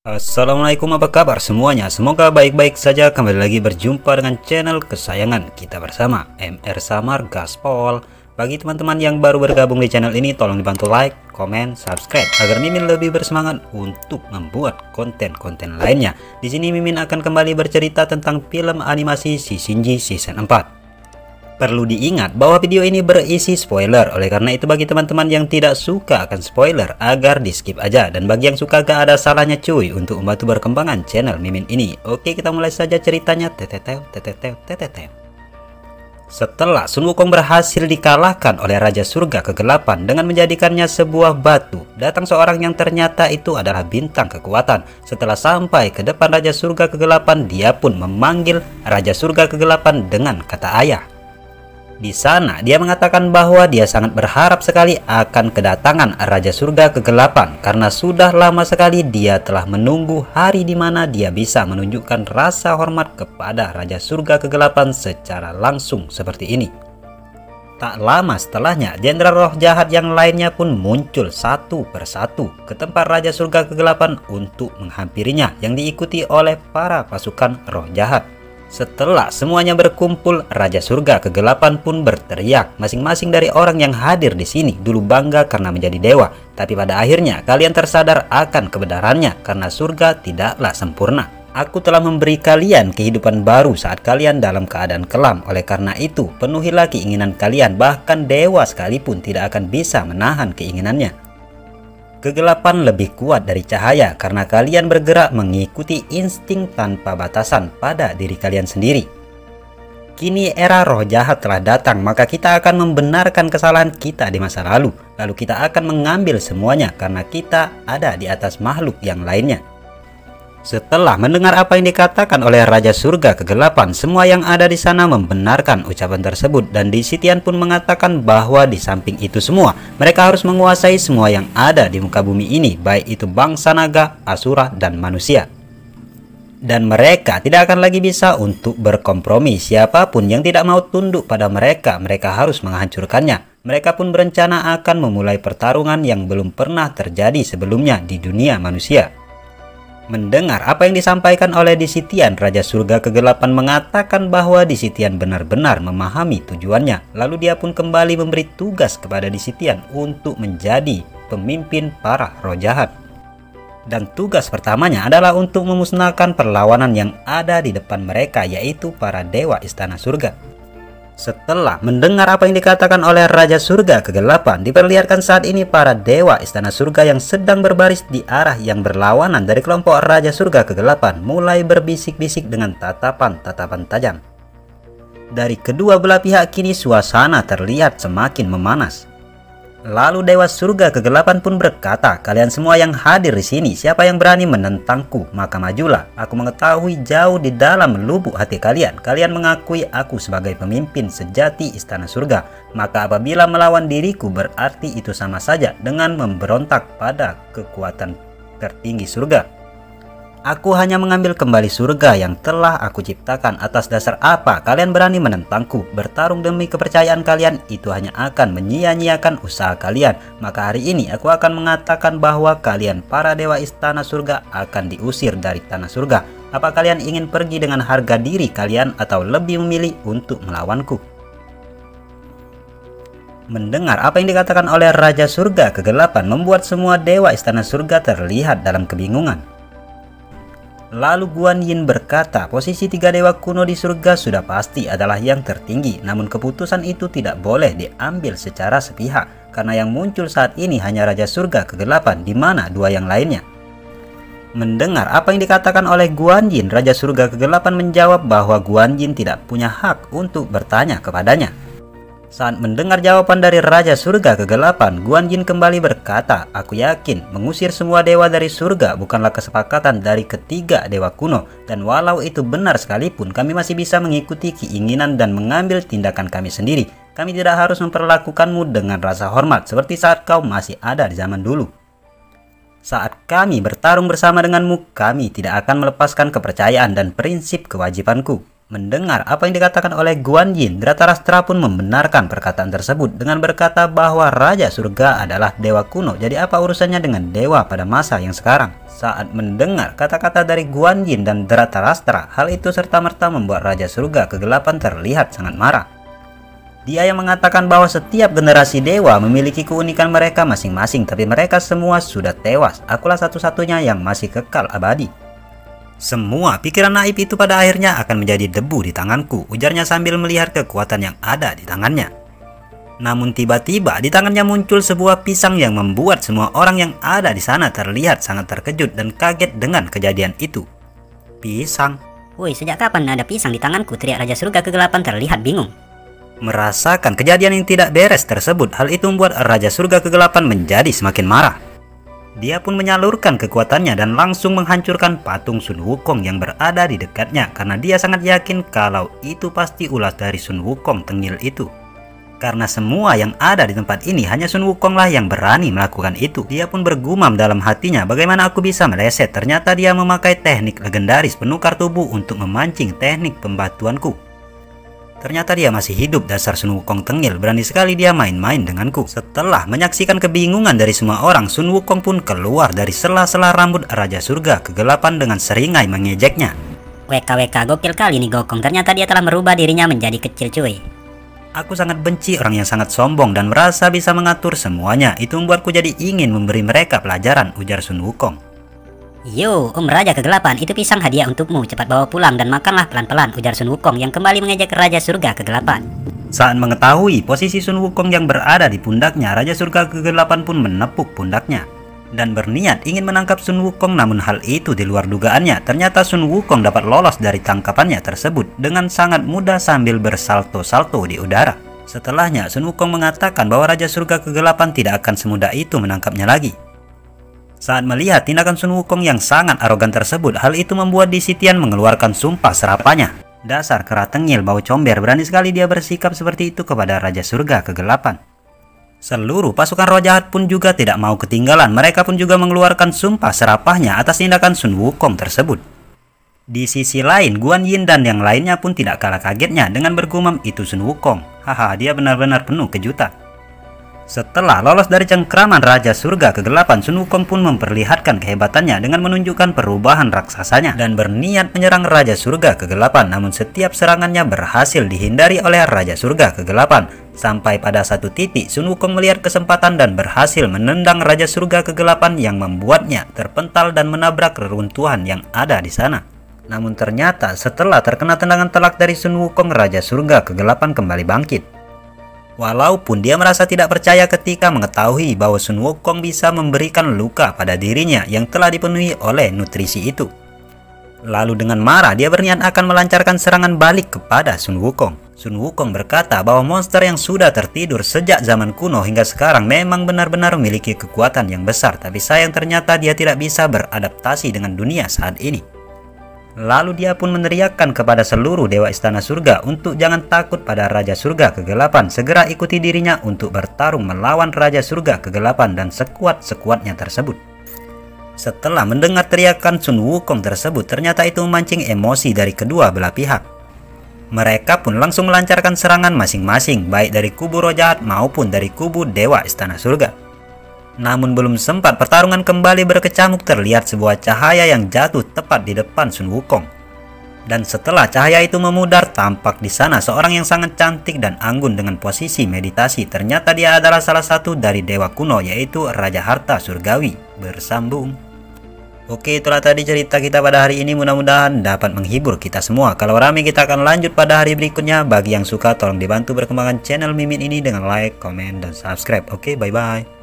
Assalamualaikum, apa kabar semuanya? Semoga baik-baik saja. Kembali lagi berjumpa dengan channel kesayangan kita bersama, MR Samar Gaspol. Bagi teman-teman yang baru bergabung di channel ini, tolong dibantu like, komen, subscribe agar Mimin lebih bersemangat untuk membuat konten-konten lainnya. Di sini Mimin akan kembali bercerita tentang film animasi Shishijin Season 4. Perlu diingat bahwa video ini berisi spoiler, oleh karena itu bagi teman-teman yang tidak suka akan spoiler agar di skip aja, dan bagi yang suka gak ada salahnya cuy untuk membantu berkembangan channel Mimin ini. Oke, kita mulai saja ceritanya. Setelah Sun Wukong berhasil dikalahkan oleh Raja Surga Kegelapan dengan menjadikannya sebuah batu, datang seorang yang ternyata itu adalah bintang kekuatan. Setelah sampai ke depan Raja Surga Kegelapan, dia pun memanggil Raja Surga Kegelapan dengan kata ayah. Di sana dia mengatakan bahwa dia sangat berharap sekali akan kedatangan Raja Surga Kegelapan karena sudah lama sekali dia telah menunggu hari di mana dia bisa menunjukkan rasa hormat kepada Raja Surga Kegelapan secara langsung seperti ini. Tak lama setelahnya, jenderal roh jahat yang lainnya pun muncul satu persatu ke tempat Raja Surga Kegelapan untuk menghampirinya, yang diikuti oleh para pasukan roh jahat. Setelah semuanya berkumpul, Raja Surga Kegelapan pun berteriak. Masing-masing dari orang yang hadir di sini dulu bangga karena menjadi dewa, tapi pada akhirnya kalian tersadar akan kebenarannya karena surga tidaklah sempurna. Aku telah memberi kalian kehidupan baru saat kalian dalam keadaan kelam. Oleh karena itu, penuhilah keinginan kalian, bahkan dewa sekalipun tidak akan bisa menahan keinginannya. Kegelapan lebih kuat dari cahaya karena kalian bergerak mengikuti insting tanpa batasan pada diri kalian sendiri. Kini era roh jahat telah datang, maka kita akan membenarkan kesalahan kita di masa lalu. Lalu kita akan mengambil semuanya karena kita ada di atas makhluk yang lainnya. Setelah mendengar apa yang dikatakan oleh Raja Surga Kegelapan, semua yang ada di sana membenarkan ucapan tersebut, dan Disitian pun mengatakan bahwa di samping itu semua, mereka harus menguasai semua yang ada di muka bumi ini, baik itu bangsa naga, asura, dan manusia. Dan mereka tidak akan lagi bisa untuk berkompromi. Siapapun yang tidak mau tunduk pada mereka, mereka harus menghancurkannya. Mereka pun berencana akan memulai pertarungan yang belum pernah terjadi sebelumnya di dunia manusia. Mendengar apa yang disampaikan oleh Disitian, Raja Surga Kegelapan mengatakan bahwa Disitian benar-benar memahami tujuannya. Lalu dia pun kembali memberi tugas kepada Disitian untuk menjadi pemimpin para roh jahat. Dan tugas pertamanya adalah untuk memusnahkan perlawanan yang ada di depan mereka, yaitu para dewa Istana Surga. Setelah mendengar apa yang dikatakan oleh Raja Surga Kegelapan, diperlihatkan saat ini para dewa Istana Surga yang sedang berbaris di arah yang berlawanan dari kelompok Raja Surga Kegelapan mulai berbisik-bisik dengan tatapan-tatapan tajam. Dari kedua belah pihak kini suasana terlihat semakin memanas. Lalu Dewa Surga Kegelapan pun berkata, "Kalian semua yang hadir di sini, siapa yang berani menentangku, maka majulah. Aku mengetahui jauh di dalam lubuk hati kalian. Kalian mengakui aku sebagai pemimpin sejati Istana Surga. Maka apabila melawan diriku, berarti itu sama saja dengan memberontak pada kekuatan tertinggi surga. Aku hanya mengambil kembali surga yang telah aku ciptakan. Atas dasar apa kalian berani menentangku? Bertarung demi kepercayaan kalian itu hanya akan menyia-nyiakan usaha kalian. Maka hari ini aku akan mengatakan bahwa kalian para dewa Istana Surga akan diusir dari tanah surga. Apa kalian ingin pergi dengan harga diri kalian atau lebih memilih untuk melawanku?" Mendengar apa yang dikatakan oleh Raja Surga Kegelapan membuat semua dewa Istana Surga terlihat dalam kebingungan. Lalu Guan Yin berkata, posisi tiga dewa kuno di surga sudah pasti adalah yang tertinggi, namun keputusan itu tidak boleh diambil secara sepihak, karena yang muncul saat ini hanya Raja Surga Kegelapan, di mana dua yang lainnya. Mendengar apa yang dikatakan oleh Guan Yin, Raja Surga Kegelapan menjawab bahwa Guan Yin tidak punya hak untuk bertanya kepadanya. Saat mendengar jawaban dari Raja Surga Kegelapan, Guan Yin kembali berkata, "Aku yakin mengusir semua dewa dari surga bukanlah kesepakatan dari ketiga dewa kuno, dan walau itu benar sekalipun, kami masih bisa mengikuti keinginan dan mengambil tindakan kami sendiri. Kami tidak harus memperlakukanmu dengan rasa hormat seperti saat kau masih ada di zaman dulu. Saat kami bertarung bersama denganmu, kami tidak akan melepaskan kepercayaan dan prinsip kewajibanku." Mendengar apa yang dikatakan oleh Guan Yin, Dhritarashtra pun membenarkan perkataan tersebut dengan berkata bahwa Raja Surga adalah dewa kuno. Jadi apa urusannya dengan dewa pada masa yang sekarang? Saat mendengar kata-kata dari Guan Yin dan Dhritarashtra, hal itu serta-merta membuat Raja Surga kegelapan terlihat sangat marah. Dia yang mengatakan bahwa setiap generasi dewa memiliki keunikan mereka masing-masing, tapi mereka semua sudah tewas. Akulah satu-satunya yang masih kekal abadi. Semua pikiran naif itu pada akhirnya akan menjadi debu di tanganku, ujarnya sambil melihat kekuatan yang ada di tangannya. Namun tiba-tiba di tangannya muncul sebuah pisang yang membuat semua orang yang ada di sana terlihat sangat terkejut dan kaget dengan kejadian itu. Pisang? Woi, sejak kapan ada pisang di tanganku? Teriak Raja Surga kegelapan terlihat bingung. Merasakan kejadian yang tidak beres tersebut, hal itu membuat Raja Surga kegelapan menjadi semakin marah. Dia pun menyalurkan kekuatannya dan langsung menghancurkan patung Sun Wukong yang berada di dekatnya, karena dia sangat yakin kalau itu pasti ulas dari Sun Wukong tengil itu. Karena semua yang ada di tempat ini hanya Sun Wukong lah yang berani melakukan itu. Dia pun bergumam dalam hatinya, bagaimana aku bisa meleset? Ternyata dia memakai teknik legendaris penukar tubuh untuk memancing teknik pembatuanku. Ternyata dia masih hidup, dasar Sun Wukong tengil. Berani sekali dia main-main denganku. Setelah menyaksikan kebingungan dari semua orang, Sun Wukong pun keluar dari sela-sela rambut Raja Surga kegelapan dengan seringai mengejeknya. WKWK, gokil kali nih Gokong. Ternyata dia telah merubah dirinya menjadi kecil cuy. Aku sangat benci orang yang sangat sombong dan merasa bisa mengatur semuanya. Itu membuatku jadi ingin memberi mereka pelajaran, ujar Sun Wukong. Yo, Raja Kegelapan, itu pisang hadiah untukmu. Cepat bawa pulang dan makanlah pelan-pelan, ujar Sun Wukong yang kembali mengejek Raja Surga Kegelapan. Saat mengetahui posisi Sun Wukong yang berada di pundaknya, Raja Surga Kegelapan pun menepuk pundaknya dan berniat ingin menangkap Sun Wukong, namun hal itu di luar dugaannya. Ternyata Sun Wukong dapat lolos dari tangkapannya tersebut dengan sangat mudah sambil bersalto-salto di udara. Setelahnya, Sun Wukong mengatakan bahwa Raja Surga Kegelapan tidak akan semudah itu menangkapnya lagi. Saat melihat tindakan Sun Wukong yang sangat arogan tersebut, hal itu membuat Di Sitian mengeluarkan sumpah serapanya. Dasar kera tengil bau comber, berani sekali dia bersikap seperti itu kepada Raja Surga Kegelapan. Seluruh pasukan roh jahat pun juga tidak mau ketinggalan. Mereka pun juga mengeluarkan sumpah serapahnya atas tindakan Sun Wukong tersebut. Di sisi lain, Guan Yin dan yang lainnya pun tidak kalah kagetnya dengan bergumam, itu Sun Wukong. Haha, dia benar-benar penuh kejutan. Setelah lolos dari cengkraman Raja Surga Kegelapan, Sun Wukong pun memperlihatkan kehebatannya dengan menunjukkan perubahan raksasanya dan berniat menyerang Raja Surga Kegelapan. Namun setiap serangannya berhasil dihindari oleh Raja Surga Kegelapan. Sampai pada satu titik, Sun Wukong melihat kesempatan dan berhasil menendang Raja Surga Kegelapan yang membuatnya terpental dan menabrak reruntuhan yang ada di sana. Namun ternyata setelah terkena tendangan telak dari Sun Wukong, Raja Surga Kegelapan kembali bangkit. Walaupun dia merasa tidak percaya ketika mengetahui bahwa Sun Wukong bisa memberikan luka pada dirinya yang telah dipenuhi oleh nutrisi itu. Lalu dengan marah dia berniat akan melancarkan serangan balik kepada Sun Wukong. Sun Wukong berkata bahwa monster yang sudah tertidur sejak zaman kuno hingga sekarang memang benar-benar memiliki kekuatan yang besar, tapi sayang ternyata dia tidak bisa beradaptasi dengan dunia saat ini. Lalu dia pun meneriakkan kepada seluruh dewa istana surga untuk jangan takut pada Raja Surga Kegelapan. Segera ikuti dirinya untuk bertarung melawan Raja Surga Kegelapan dan sekuat-sekuatnya tersebut. Setelah mendengar teriakan Sun Wukong tersebut, ternyata itu memancing emosi dari kedua belah pihak. Mereka pun langsung melancarkan serangan masing-masing, baik dari kubu roh jahat maupun dari kubu dewa istana surga. Namun belum sempat pertarungan kembali berkecamuk, terlihat sebuah cahaya yang jatuh tepat di depan Sun Wukong. Dan setelah cahaya itu memudar, tampak di sana seorang yang sangat cantik dan anggun dengan posisi meditasi. Ternyata dia adalah salah satu dari dewa kuno, yaitu Raja Harta Surgawi. Bersambung. Oke, itulah tadi cerita kita pada hari ini, mudah-mudahan dapat menghibur kita semua. Kalau rame kita akan lanjut pada hari berikutnya. Bagi yang suka tolong dibantu berkembangkan channel Mimin ini dengan like, komen, dan subscribe. Oke, bye-bye.